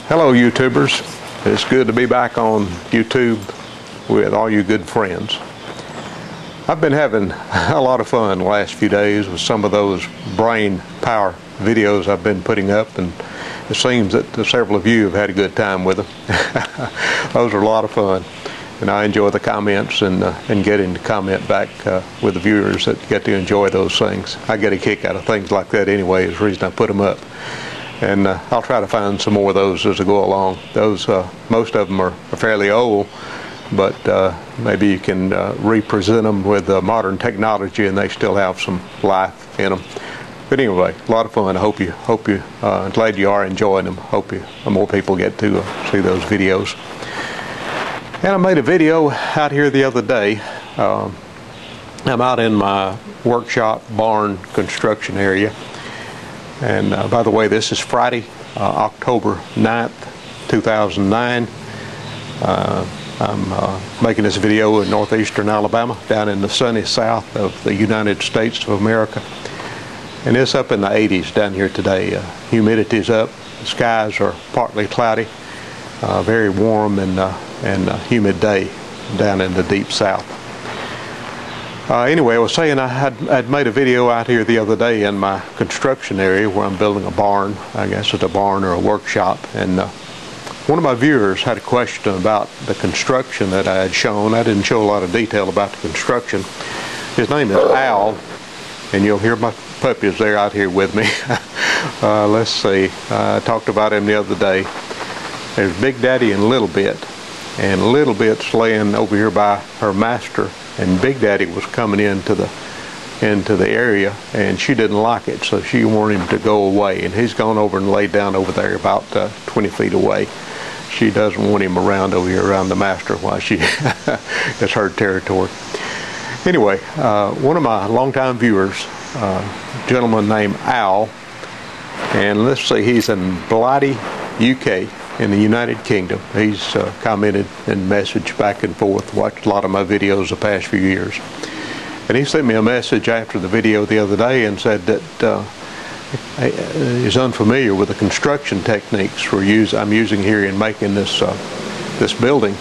Hello YouTubers, it's good to be back on YouTube with all you good friends. I've been having a lot of fun the last few days with some of those brain power videos I've been putting up, and it seems that several of you have had a good time with them. Those are a lot of fun, and I enjoy the comments and getting to comment back with the viewers that get to enjoy those things. I get a kick out of things like that anyway, is the reason I put them up. And I'll try to find some more of those as I go along. Those, most of them are fairly old, but maybe you can represent them with modern technology and they still have some life in them. But anyway, a lot of fun. I hope you glad you are enjoying them. Hope more people get to see those videos. And I made a video out here the other day. I'm out in my workshop barn construction area. And by the way, this is Friday, October 9th, 2009. I'm making this video in northeastern Alabama, down in the sunny south of the United States of America. And it's up in the 80s down here today. Humidity's up, the skies are partly cloudy, very warm and humid day down in the deep south. Anyway, I was saying I'd made a video out here the other day in my construction area where I'm building a barn. I guess it's a barn or a workshop. And one of my viewers had a question about the construction that I had shown. I didn't show a lot of detail about the construction. His name is Al, and you'll hear my puppies there out here with me. Let's see. I talked about him the other day. There's Big Daddy and Little Bit. And Little Bit's laying over here by her master. And Big Daddy was coming into the area, and she didn't like it, so she wanted him to go away. And he's gone over and laid down over there about 20 feet away. She doesn't want him around over here around the master while she it's her territory. Anyway, one of my longtime viewers, a gentleman named Al, and let's see, he's in Blighty, UK. In the United Kingdom. He's commented and messaged back and forth, watched a lot of my videos the past few years. And he sent me a message after the video the other day and said that he's unfamiliar with the construction techniques I'm using here in making this building.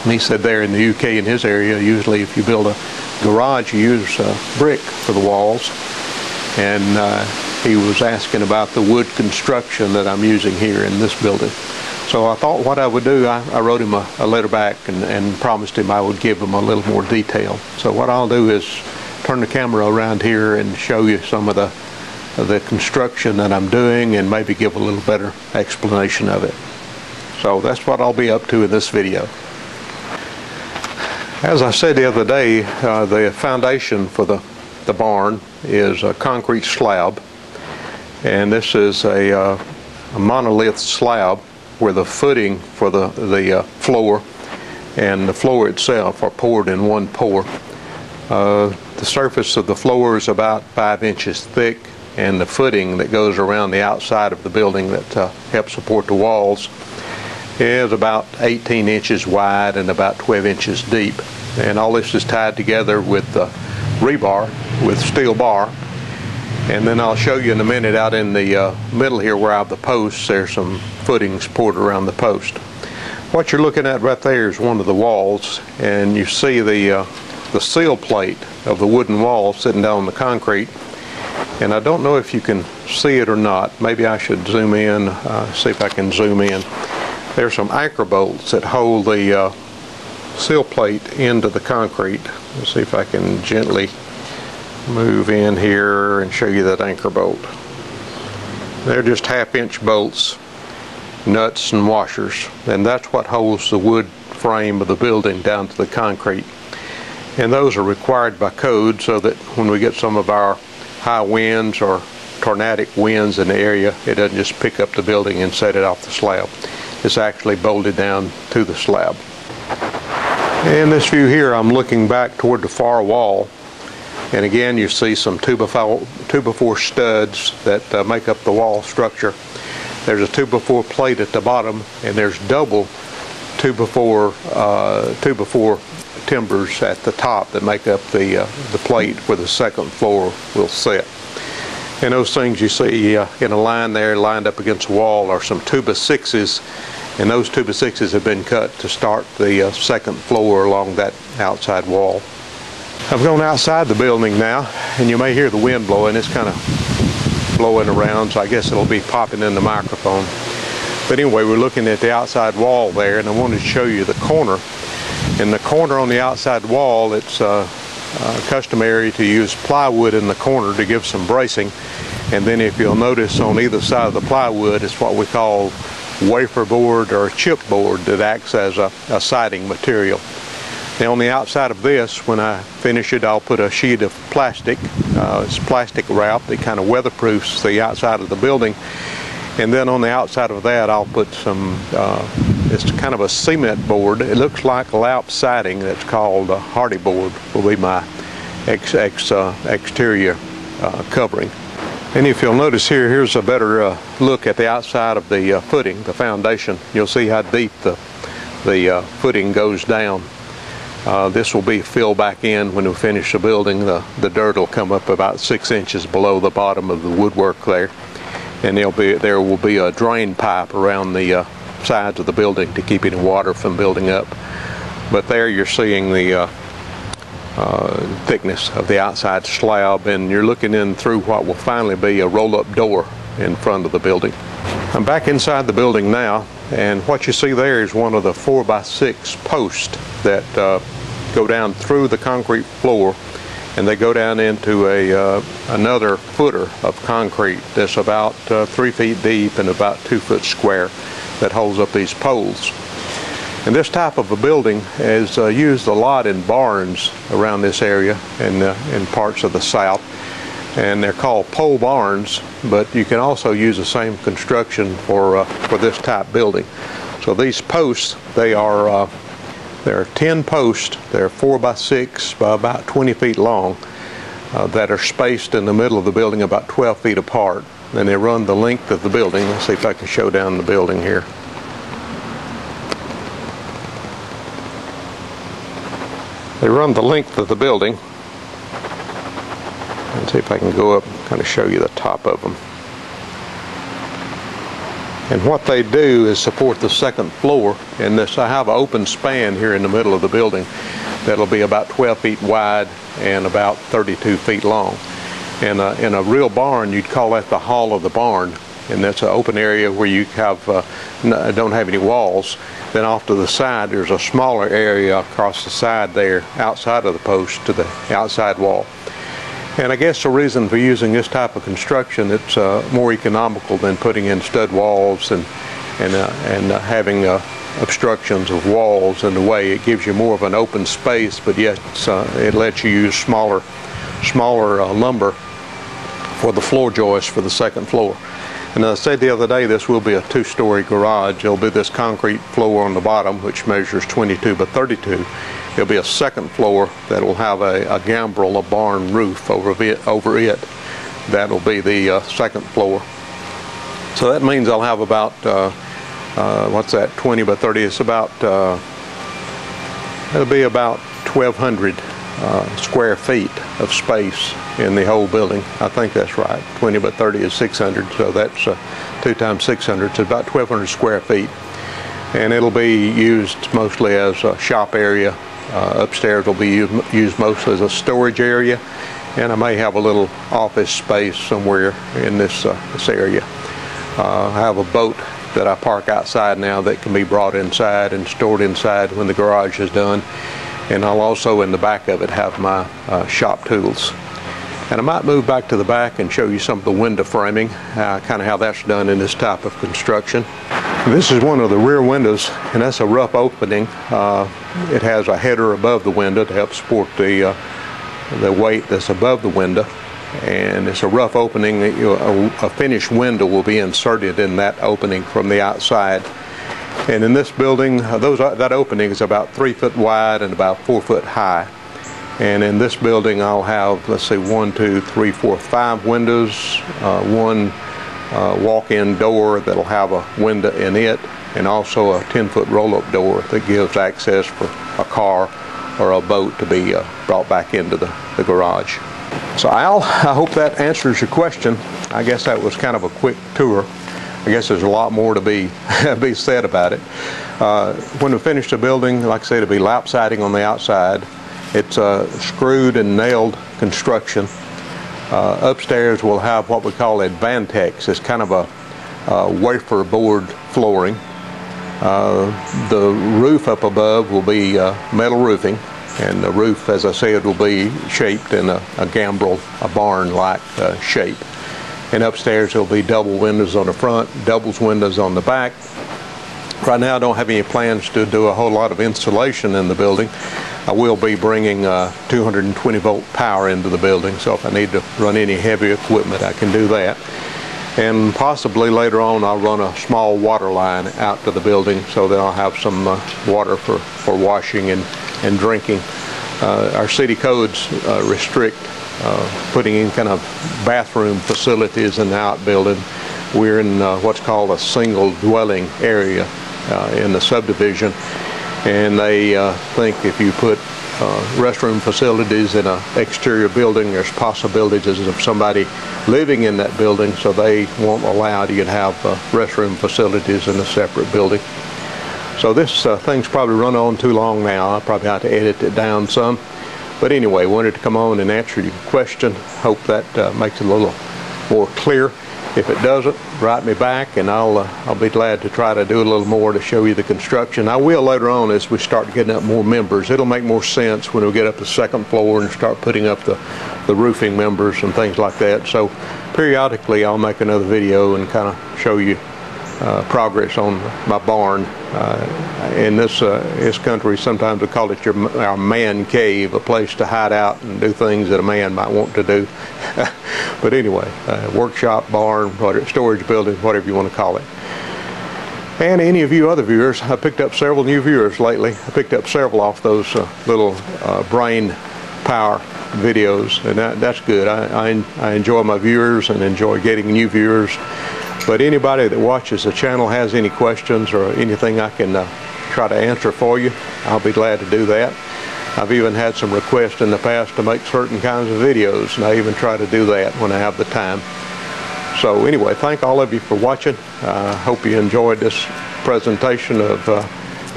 And he said there in the UK in his area, usually if you build a garage you use brick for the walls. And he was asking about the wood construction that I'm using here in this building. So I thought what I would do, I wrote him a letter back and promised him I would give him a little more detail. So what I'll do is turn the camera around here and show you some of the construction that I'm doing and maybe give a little better explanation of it. So that's what I'll be up to in this video. As I said the other day, the foundation for the barn is a concrete slab. And this is a monolith slab where the footing for the floor and the floor itself are poured in one pour. The surface of the floor is about 5 inches thick, and the footing that goes around the outside of the building that helps support the walls is about 18 inches wide and about 12 inches deep. And all this is tied together with rebar, with steel bar. And then I'll show you in a minute out in the middle here where I have the posts, there's some footings poured around the post. What you're looking at right there is one of the walls, and you see the seal plate of the wooden wall sitting down on the concrete. And I don't know if you can see it or not. Maybe I should zoom in, see if I can zoom in. There's some anchor bolts that hold the seal plate into the concrete. Let's see if I can gently move in here and show you that anchor bolt. They're just 1/2 inch bolts, nuts and washers, and that's what holds the wood frame of the building down to the concrete. And those are required by code so that when we get some of our high winds or tornadic winds in the area, it doesn't just pick up the building and set it off the slab. It's actually bolted down to the slab. In this view here, I'm looking back toward the far wall. And again, you see some 2x4 studs that make up the wall structure. There's a 2x4 plate at the bottom, and there's double 2x4 timbers at the top that make up the plate where the second floor will sit. And those things you see in a line there lined up against the wall are some 2x6s, and those 2x6s have been cut to start the second floor along that outside wall. I've gone outside the building now, and you may hear the wind blowing. It's kind of blowing around, so I guess it'll be popping in the microphone. But anyway, we're looking at the outside wall there, and I wanted to show you the corner. In the corner on the outside wall, it's customary to use plywood in the corner to give some bracing. And then if you'll notice on either side of the plywood, it's what we call wafer board or chipboard that acts as a siding material. Now on the outside of this, when I finish it, I'll put a sheet of plastic. It's plastic wrap that kind of weatherproofs the outside of the building. And then on the outside of that, I'll put some, it's kind of a cement board. It looks like lap siding. That's called a hardy board, will be my exterior covering. And if you'll notice here, here's a better look at the outside of the footing, the foundation. You'll see how deep the footing goes down. This will be filled back in when we finish the building. The dirt will come up about 6 inches below the bottom of the woodwork there. And there will be a drain pipe around the sides of the building to keep any water from building up. But there you're seeing the thickness of the outside slab, and you're looking in through what will finally be a roll-up door in front of the building. I'm back inside the building now, and what you see there is one of the 4x6 posts that go down through the concrete floor, and they go down into another footer of concrete that's about 3 feet deep and about 2 foot square that holds up these poles. And this type of a building is used a lot in barns around this area and in parts of the South. And they're called pole barns, but you can also use the same construction for this type building. So these posts, there are 10 posts. They're 4x6 by about 20 feet long that are spaced in the middle of the building about 12 feet apart. And they run the length of the building. Let's see if I can show down the building here. They run the length of the building. Let's see if I can go up and kind of show you the top of them. And what they do is support the second floor in this. I have an open span here in the middle of the building that'll be about 12 feet wide and about 32 feet long. And in a real barn, you'd call that the hall of the barn. And that's an open area where you don't have any walls. Then off to the side, there's a smaller area across the side there, outside of the post to the outside wall. And I guess the reason for using this type of construction, it's more economical than putting in stud walls and having obstructions of walls in the way. It gives you more of an open space, but yet it lets you use smaller lumber for the floor joists for the second floor. And as I said the other day, this will be a 2-story garage. There'll be this concrete floor on the bottom, which measures 22 by 32. There'll be a second floor that will have a gambrel, a barn roof over it. That'll be the second floor. So that means I'll have about, 20 by 30? It's about, it'll be about 1,200 square feet of space in the whole building. I think that's right. 20 by 30 is 600, so that's 2 times 600, so about 1,200 square feet. And it'll be used mostly as a shop area. Upstairs will be used mostly as a storage area, and I may have a little office space somewhere in this area. I have a boat that I park outside now that can be brought inside and stored inside when the garage is done. And I'll also, in the back of it, have my shop tools. And I might move back to the back and show you some of the window framing, kind of how that's done in this type of construction. This is one of the rear windows, and that's a rough opening. It has a header above the window to help support the weight that's above the window. And it's a rough opening. A finished window will be inserted in that opening from the outside. And in this building, that opening is about 3 foot wide and about 4 foot high. And in this building, I'll have, let's see, 1, 2, 3, 4, 5 windows, one walk-in door that'll have a window in it, and also a 10-foot roll-up door that gives access for a car or a boat to be brought back into the garage. So Al, I hope that answers your question. I guess that was kind of a quick tour. I guess there's a lot more to be said about it. When we finish the building, like I say, it'll be lap siding on the outside. It's screwed and nailed construction. Upstairs we'll have what we call Advantex. It's kind of a wafer board flooring. The roof up above will be metal roofing, and the roof, as I said, will be shaped in a gambrel, a barn-like shape. And upstairs there'll be double windows on the front, doubles windows on the back. Right now I don't have any plans to do a whole lot of insulation in the building. I will be bringing 220 volt power into the building, so if I need to run any heavy equipment I can do that. And possibly later on I'll run a small water line out to the building so that I'll have some water for washing and drinking. Our city codes restrict putting in kind of bathroom facilities in the outbuilding. We're in what's called a single dwelling area in the subdivision, and they think if you put restroom facilities in an exterior building, there's possibilities of somebody living in that building, so they won't allow you to have restroom facilities in a separate building. So this thing's probably run on too long now. I'll probably have to edit it down some. But anyway, wanted to come on and answer your question. Hope that makes it a little more clear. If it doesn't, write me back, and I'll be glad to try to do a little more to show you the construction. I will later on as we start getting up more members. It'll make more sense when we get up the second floor and start putting up the roofing members and things like that. So periodically I'll make another video and kind of show you progress on my barn. In this country, sometimes we call it our man cave, a place to hide out and do things that a man might want to do. But anyway, workshop, barn, storage building, whatever you want to call it. And any of you other viewers, I picked up several new viewers lately. I picked up several off those little brain power videos, and that's good. I enjoy my viewers and enjoy getting new viewers. But anybody that watches the channel has any questions or anything I can try to answer for you, I'll be glad to do that. I've even had some requests in the past to make certain kinds of videos, and I even try to do that when I have the time. So anyway, thank all of you for watching. I hope you enjoyed this presentation of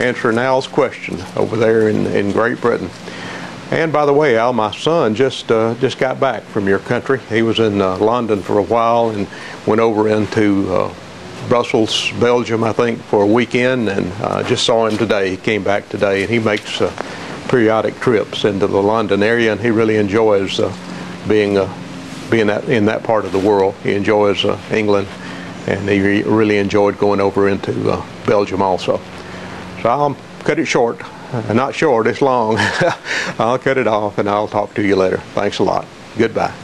answering Al's question over there in Great Britain. And by the way, Al, my son just got back from your country. He was in London for a while and went over into Brussels, Belgium, I think, for a weekend, and just saw him today. He came back today, and he makes periodic trips into the London area, and he really enjoys being in that part of the world. He enjoys England, and he really enjoyed going over into Belgium also. So I'll cut it short. Not short, it's long. I'll cut it off, and I'll talk to you later. Thanks a lot. Goodbye.